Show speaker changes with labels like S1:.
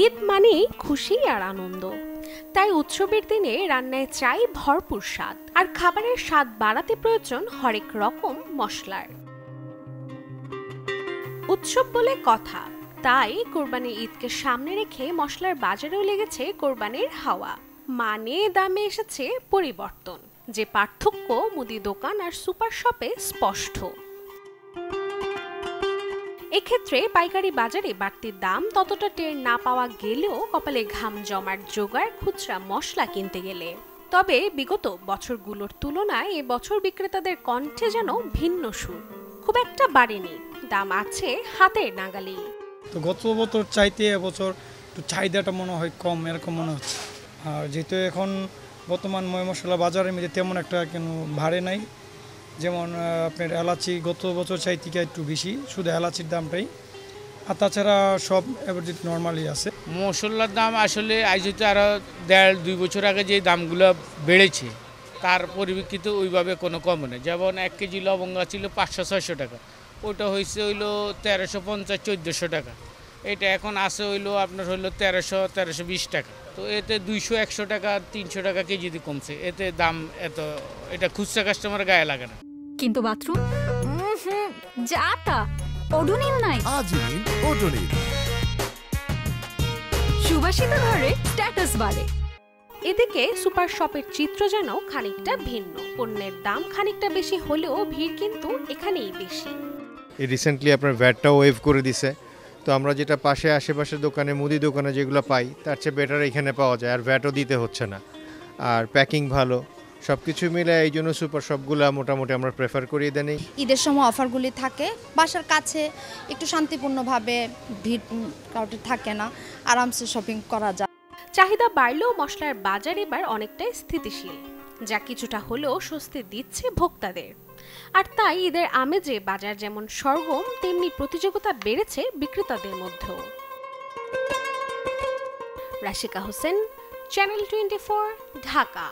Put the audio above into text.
S1: ঈদ মানেই খুশি আর আনন্দ, তাই উৎসবের দিনে রান্নায় চাই ভরপুর স্বাদ, আর খাবারের স্বাদ বাড়াতে প্রয়োজন হরেক রকম মশলার। উৎসব বলে কথা, তাই কোরবানির ঈদকে সামনে রেখে মশলার বাজারেও লেগেছে কোরবানির হাওয়া। মানে দামে এসেছে পরিবর্তন, যে পার্থক্য মুদি দোকান আর সুপার শপে স্পষ্ট। এক্ষেত্রে পাইকারি বাজারে বাড়তি দাম ততটা টের না পাওয়া গেলেও কপালে ঘাম জমার জোগাড় খুচরা মশলা কিনতে গেলে। তবে বিগত বছরগুলোর তুলনায় এবছর বিক্রেতাদের কণ্ঠে যেন ভিন্ন সুর। খুব একটা বাড়েনি, দাম আছে হাতের নাগালেই।
S2: তো গত বছর চাইতে এবছর একটু চাহিদাটা মনে হয় কম, এরকম মনে হচ্ছে। আর যেহেতু এখন বর্তমান ময় মশলা বাজারের মধ্যে তেমন একটা কেন ভাড়ে নাই, যেমন আপনার এলাচি গত বছর চাইতে একটু বেশি, শুধু এলাচির দামটাই, আর তাছাড়া সব এভারেজ নর্মালি আছে।
S3: মশলার দাম আসলে আজ হয়তো আরও 1.5-2 বছর আগে যে দামগুলো বেড়েছে তার পরিপ্রেক্ষিতে ওইভাবে কোনো কম নেই। যেমন 1 কেজি লবঙ্গ ছিল 500-600 টাকা, ওইটা হয়েছে হইলো 1350-1400 টাকা। এটা এখন আসে হইলো আপনার হইলো 1300-1320 টাকা। তো এতে 200-100 টাকা 300 টাকা কেজিতে কমছে, এতে দাম এত, এটা খুচরা কাস্টমার গায়ে লাগে না।
S4: কিন্তু বাথরুম যাতা ওডোনিল নাই।
S5: আজই ওডোনিল।
S4: সুবাসিত ঘরে স্ট্যাটাস বাড়ে।
S1: এদিকে সুপার শপের চিত্র যেন খানিকটা ভিন্ন। পণ্যের দাম খানিকটা বেশি হলেও ভিড় কিন্তু এখানেই বেশি।
S6: রিসেন্টলি আপনার ভ্যাটটাও ওয়েভ করে দিছে, তো আমরা যেটা পাশে আশেপাশের দোকানে মুদি দোকানে যেগুলো পাই তার চেয়ে বেটার এখানে পাওয়া যায়, আর ভ্যাটও দিতে হচ্ছে না, আর প্যাকিং ভালো, সব কিছু মিলে এই জন্য সুপার শপগুলো মোটামুটি আমরা প্রেফার করি। ইদানিং
S7: ঈদের সময় অফারগুলি থাকে, বাসার কাছে একটু শান্তিপূর্ণভাবে ভিড় কাউকে থাকে না, আরামসে শপিং করা যায়।
S1: চাহিদা বাড়লেও মশলার বাজার এবার অনেকটাই স্থিতিশীল, যা কিছুটা হলেও স্বস্তি দিচ্ছে ভোক্তাদের। আর তাই ঈদের আমেজে বাজার যেমন সরগম, তেমনি প্রতিযোগিতা বেড়েছে বিক্রেতাদের মধ্যেও। রাশিকা হোসেন, চ্যানেল 24, ঢাকা।